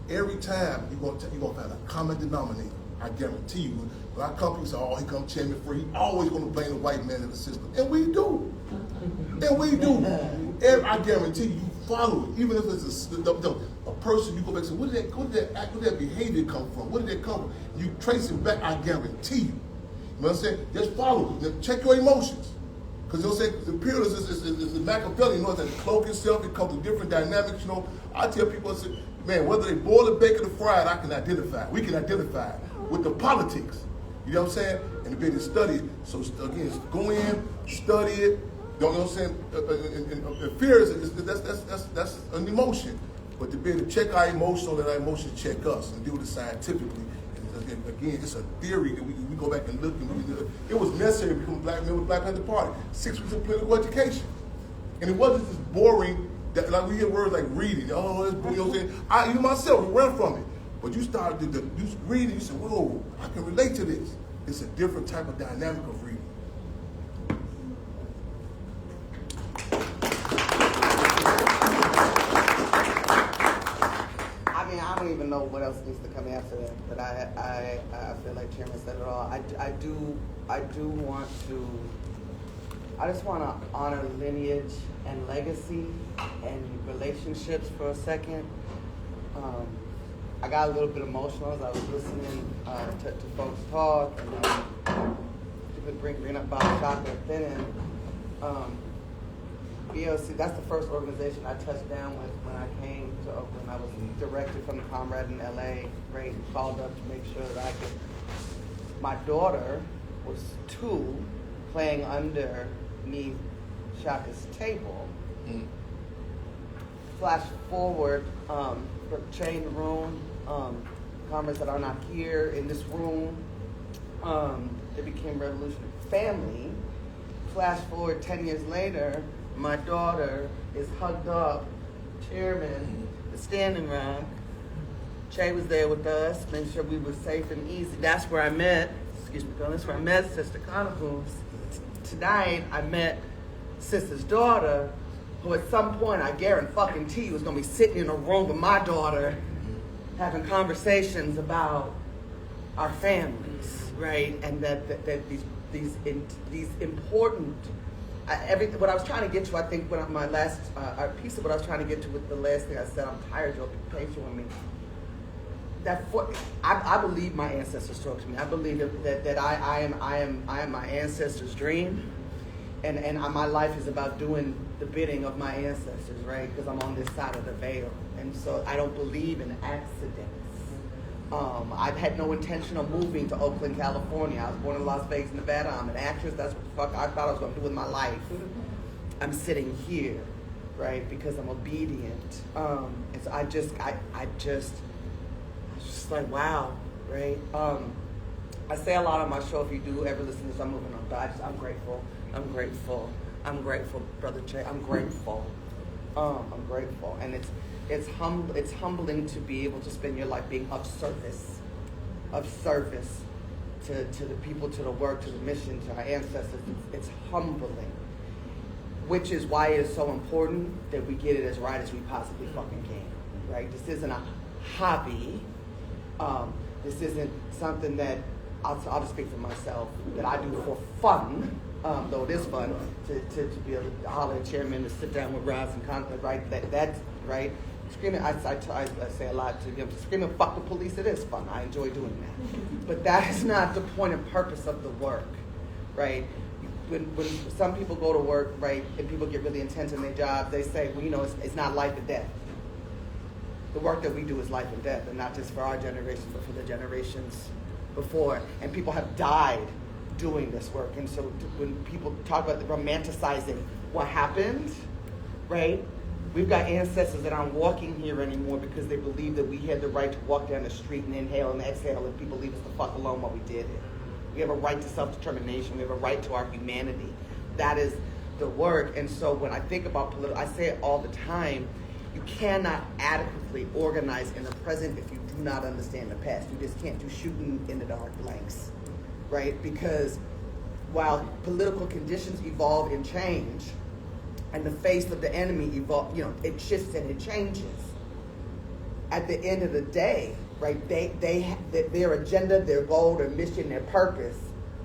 Every time you're gonna find a common denominator. I guarantee you. When our company say, oh, he come Chairman Free, he always gonna blame the white man in the system. And we do. And we do. And I guarantee you follow it. Even if it's a person, you go back and say, where did that behavior come from? Where did that come from? You trace it back, I guarantee you. You know what I'm saying? Just follow it. Check your emotions. Because you'll say the period is the Machiavelli, you know, it's that cloak itself, it comes with different dynamics, you know. I tell people, I say, man, whether they boil it, bake it, or fry it, I can identify. We can identify it with the politics. You know what I'm saying? And to be able to study it. So again, go in, study it. You know what I'm saying? And fear that's an emotion. But to be able to check our emotions, and our emotions check us, and do it scientifically. And again, it's a theory that we go back and look. And it was necessary to become a black man with the Black Panther Party. 6 weeks of political education, and it wasn't just boring. That, like we hear words like reading. Oh, it's, you know what I'm saying? You myself ran from it, but you started you reading. You said, "Whoa, I can relate to this." It's a different type of dynamic of reading. I don't even know what else needs to come after that, but I feel like Chairman said it all. I just want to honor lineage and legacy and relationships for a second. I got a little bit emotional as I was listening to folks talk, and people bring up about chocolate thinning. BLC, that's the first organization I touched down with when I came to Oakland. I was directed from the Comrade in LA, right, and called up to make sure that I could. My daughter was 2, playing underneath Shaka's table. Flash forward, Che in the room, comrades that are not here in this room, they became Revolutionary Family. Flash forward 10 years later, my daughter is hugged up, Chairman, the Standing Rock. Che was there with us, made sure we were safe and easy. That's where I met, that's where I met Sister Conacoos. Tonight, I met Sister's daughter, who at some point, I guarantee you, was gonna be sitting in a room with my daughter, having conversations about our families, right? And that these important, what I was trying to get to, I think, when my last piece of what I was trying to get to with the last thing I said, I'm tired, you'll be patient with me. I believe my ancestors spoke to me. I believe that I am my ancestors' dream, and my life is about doing the bidding of my ancestors, right? Because I'm on this side of the veil, and so I don't believe in accidents. I've had no intention of moving to Oakland, California. I was born in Las Vegas, Nevada. I'm an actress. That's what the fuck I thought I was going to do with my life. I'm sitting here, right? Because I'm obedient. And so I just like, wow, right? I say a lot on my show. If you do ever listen to this, I'm moving on. But I'm grateful. I'm grateful, Brother Che. I'm grateful. I'm grateful, and it's humbling to be able to spend your life being of service to the people, to the work, to the mission, to our ancestors. It's humbling. which is why it's so important that we get it as right as we possibly fucking can, right? This isn't a hobby. This isn't something that, I'll just speak for myself, that I do for fun, though it is fun to be able to holler at chairman, to sit down with Roz and Conklin, right? That's right. Screaming, I say a lot to them, screaming fuck the police, it is fun. I enjoy doing that. But that is not the point and purpose of the work, right? When some people go to work, right, and people get really intense in their jobs, they say, well, you know, it's not life and death. The work that we do is life and death, and not just for our generation, but for the generations before. And people have died doing this work. And so when people talk about romanticizing what happened, right, we've got ancestors that aren't walking here anymore because they believe that we had the right to walk down the street and inhale and exhale, and people leave us the fuck alone while we did it. We have a right to self-determination. We have a right to our humanity. That is the work. And so when I think about political, I say it all the time, you cannot adequately organize in the present if you do not understand the past. You just can't do shooting in the dark blanks, right? Because while political conditions evolve and change, and the face of the enemy evolve, you know, it shifts and it changes. At the end of the day, right, their agenda, their goal, their mission, their purpose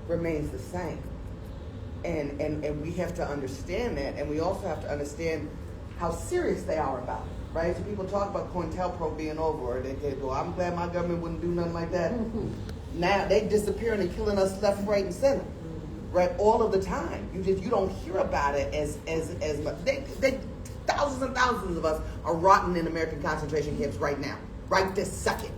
remains the same. And we have to understand that, and we also have to understand how serious they are about it, right? So people talk about COINTELPRO being over, or they go, I'm glad my government wouldn't do nothing like that. Now they disappearing and killing us left, right, and center, right? All of the time. You don't hear about it as much. They thousands and thousands of us are rotting in American concentration camps right now, right this second,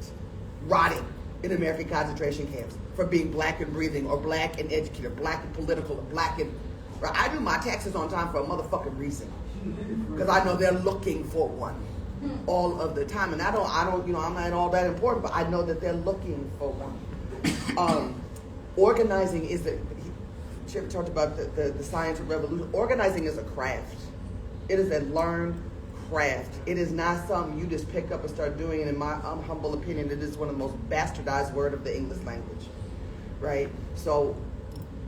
rotting in American concentration camps for being black and breathing, or black and educated, or black and political, or black and, right? I do my taxes on time for a motherfucking reason, because I know they're looking for one all of the time, and I don't, you know, I'm not all that important, but I know that they're looking for one. Organizing is Chip talked about the science of revolution. Organizing is a craft. It is a learned craft. It is not something you just pick up and start doing. And in my humble opinion, it is one of the most bastardized words of the English language, right? So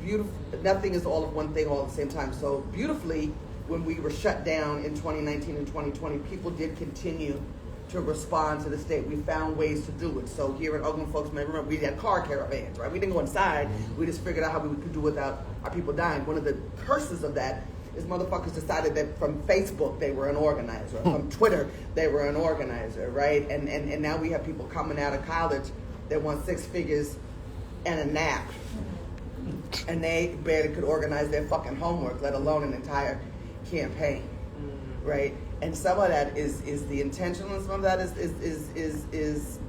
beautiful. Nothing is all of one thing all at the same time. So beautifully, when we were shut down in 2019 and 2020, people did continue to respond to the state. We found ways to do it. So here in Oakland, folks may remember, we had car caravans, right? We didn't go inside. We just figured out how we could do without our people dying. One of the curses of that is motherfuckers decided that from Facebook they were an organizer, from Twitter they were an organizer, right? And now we have people coming out of college that want 6 figures and a nap, and they barely could organize their fucking homework, let alone an entire campaign, right? And some of that is the intentional, and some of that is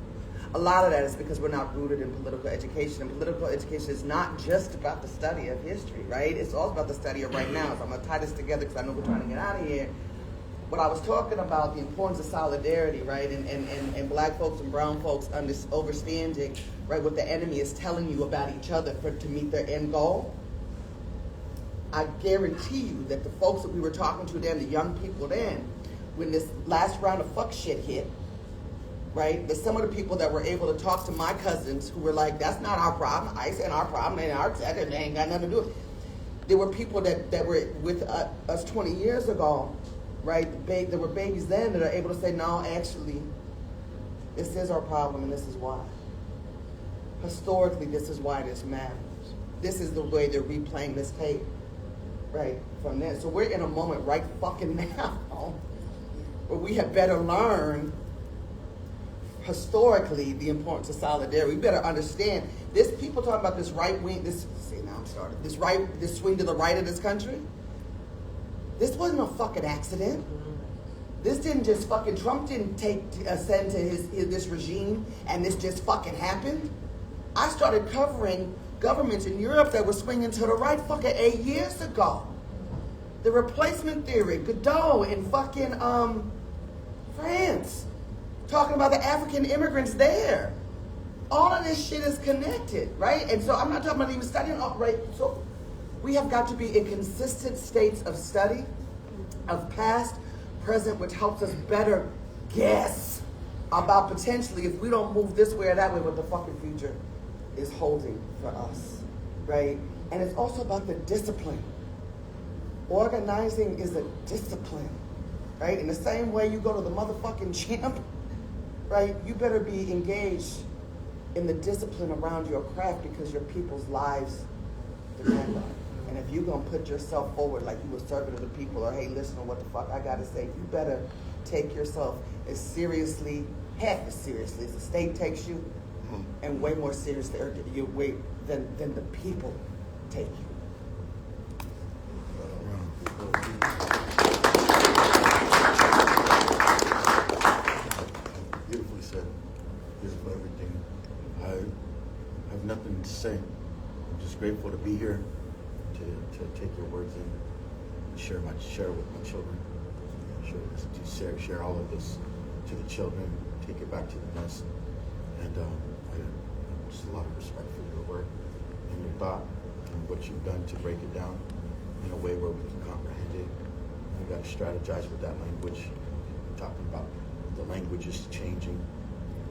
a lot of that is because we're not rooted in political education. And political education is not just about the study of history, right? It's also about the study of right now. So I'm going to tie this together because I know we're trying to get out of here. But I was talking about the importance of solidarity, right? And black folks and brown folks understanding, right, what the enemy is telling you about each other to meet their end goal. I guarantee you that the folks that we were talking to then, the young people then, when this last round of fuck shit hit, right, that some of the people that were able to talk to my cousins who were like, that's not our problem, ICE ain't our problem, and our second ain't got nothing to do with it. There were people that were with us 20 years ago, right, there were babies then that are able to say, no, actually, this is our problem and this is why. Historically, this is why this matters. This is the way they're replaying this tape, right, from there. So we're in a moment right fucking now where we have better learned historically the importance of solidarity. We better understand this. People talking about this right wing, this swing to the right of this country. This wasn't a fucking accident. This didn't just fucking, Trump didn't ascend to this regime and this just fucking happened. I started covering governments in Europe that were swinging to the right fucking 8 years ago. The replacement theory, Godot in fucking France, talking about the African immigrants there. All of this shit is connected, right? And so I'm not talking about even studying, right? So we have got to be in consistent states of study, of past, present, which helps us better guess about potentially, if we don't move this way or that way, what the fucking future is holding for us, right? And it's also about the discipline Organizing is a discipline, right? In the same way you go to the motherfucking gym, right? You better be engaged in the discipline around your craft because your people's lives depend on it. And if you're going to put yourself forward like you were serving to the people, or hey, listen to what the fuck I got to say, you better take yourself as seriously, half as seriously as the state takes you, and way more seriously than the people take you. Beautifully said. Beautiful everything. I have nothing to say. I'm just grateful to be here, to take your words in, and share with my children. Share all of this to the children, take it back to the nest. And I have just a lot of respect for your work and your thought and what you've done to break it down in a way where we can comprehend it. We got to strategize with that language. We're talking about the language is changing,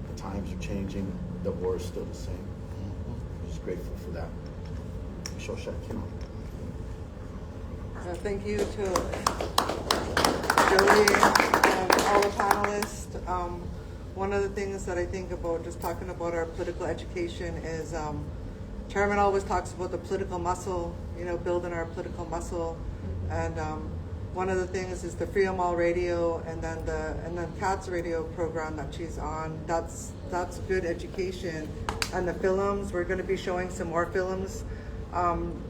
the times are changing, the war is still the same. I'm just grateful for that. Thank you to Joey and all the panelists. One of the things that I think about just talking about our political education is Chairman always talks about the political muscle, building our political muscle. And one of the things is the Freedom All Radio and then Kat's radio program that she's on. That's good education. And the films, we're going to be showing some more films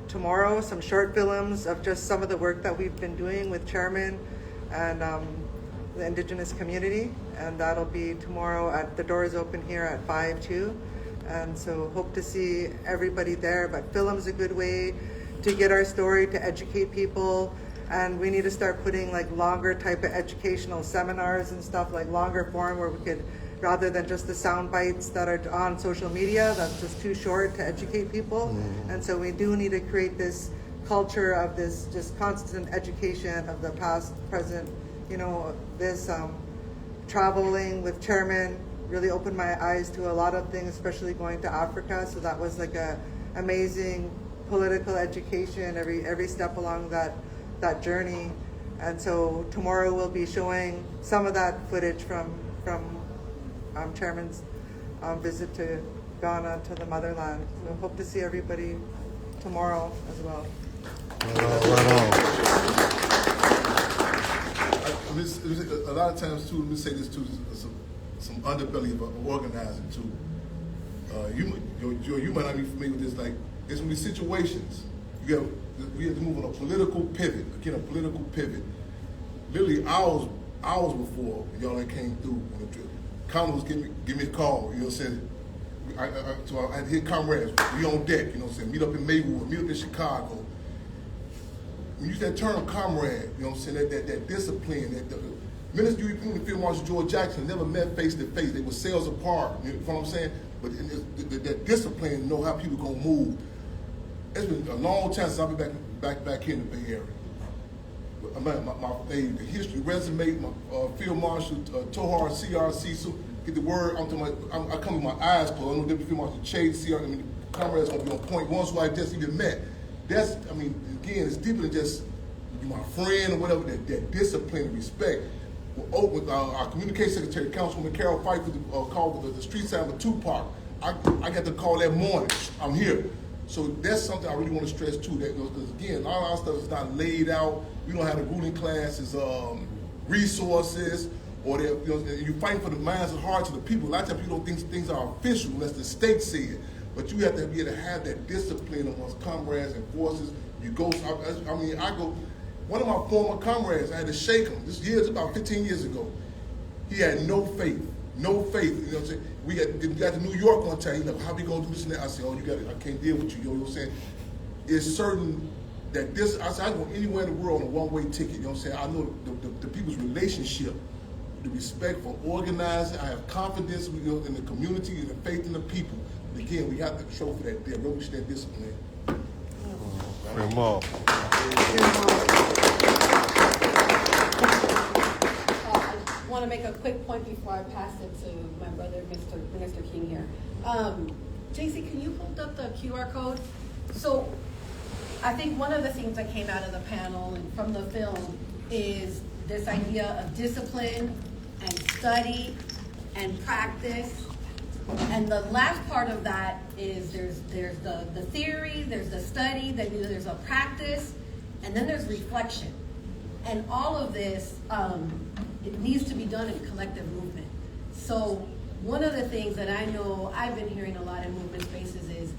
tomorrow, some short films of just some of the work that we've been doing with Chairman and the Indigenous community, and that'll be tomorrow. The doors open here at 5 too, and so hope to see everybody there. But film's a good way to get our story, to educate people, and we need to start putting like longer type of educational seminars and stuff, like longer form where we could, rather than just the sound bites that are on social media, that's just too short to educate people. And so we do need to create this culture of this just constant education of the past, present, this traveling with Chairman really opened my eyes to a lot of things, especially going to Africa. So that was like a amazing political education every step along that journey. And so tomorrow we'll be showing some of that footage from Chairman's visit to Ghana, to the motherland. So hope to see everybody tomorrow as well. A lot of times too, let me say this too, some underbelly of organizing too. You might not be familiar with this, like there's going to be situations. We have to move on a political pivot, a political pivot. Literally hours before y'all that came through on the trip. Congress give me a call, you know what I'm saying? So I had to hit comrades, we on deck, you know what I'm saying? Meet up in Maywood, meet up in Chicago. When you use that term comrade, you know what I'm saying, that discipline, that Minister Union Field Marshal George Jackson never met face to face. They were sales apart, you know what I'm saying? But that discipline, know how people gonna move. It's been a long time since I've been back here in the Bay Area. The history resume, my Field Marshal Tohar, CRC, so get the word. I come with my eyes closed. I know Deputy Field Marshal Chase, CRC, the comrades gonna be on point. Once who I just even met. Again, it's deeper than just my friend or whatever. That discipline and respect. With our communication secretary, Councilwoman Carol Fife, called with the street side of Tupac. I got the call that morning. I'm here. So that's something I really want to stress too. That because again, a lot of our stuff is not laid out. We don't have the ruling classes, resources, or you fight for the minds and hearts of the people. A lot of times people don't think things are official unless the state say it. But you have to be able to have that discipline amongst comrades and forces. You go. I go. One of my former comrades, I had to shake him. This years about 15 years ago. He had no faith. No faith. You know what I'm saying? We got to New York one time. He's like, how we gonna do this and that? I said, oh, I can't deal with you. You know what I'm saying? It's certain that this. I said, I go anywhere in the world on a one-way ticket. You know what I'm saying? I know the people's relationship, the respect for organizing. I have confidence in the community and the faith in the people. But again, we have to show for that. They're really that discipline. I want to make a quick point before I pass it to my brother, Minister King here. JC, can you hold up the QR code? So I think one of the things that came out of the panel and from the film is this idea of discipline and study and practice. And the last part of that is there's the theory, there's the study, then there's a practice, and then there's reflection. And all of this, it needs to be done in collective movement. So one of the things that I know I've been hearing a lot in movement spaces is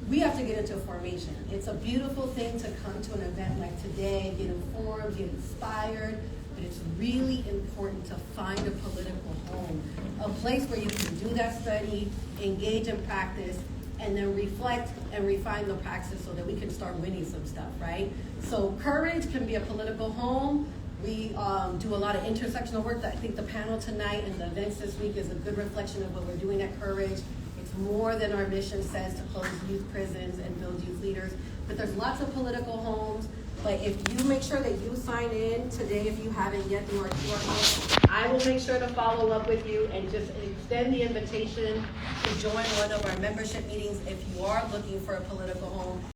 we have to get into formation. It's a beautiful thing to come to an event like today, get informed, get inspired, but it's really important to find a political home, a place where you can do that study, engage in practice, and then reflect and refine the practice so that we can start winning some stuff, right? So courage can be a political home. We do a lot of intersectional work. I think the panel tonight and the events this week is a good reflection of what we're doing at Courage. It's more than our mission says to close youth prisons and build youth leaders. But there's lots of political homes. But if you make sure that you sign in today, if you haven't yet, through our QR code, I will make sure to follow up with you and just extend the invitation to join one of our membership meetings if you are looking for a political home.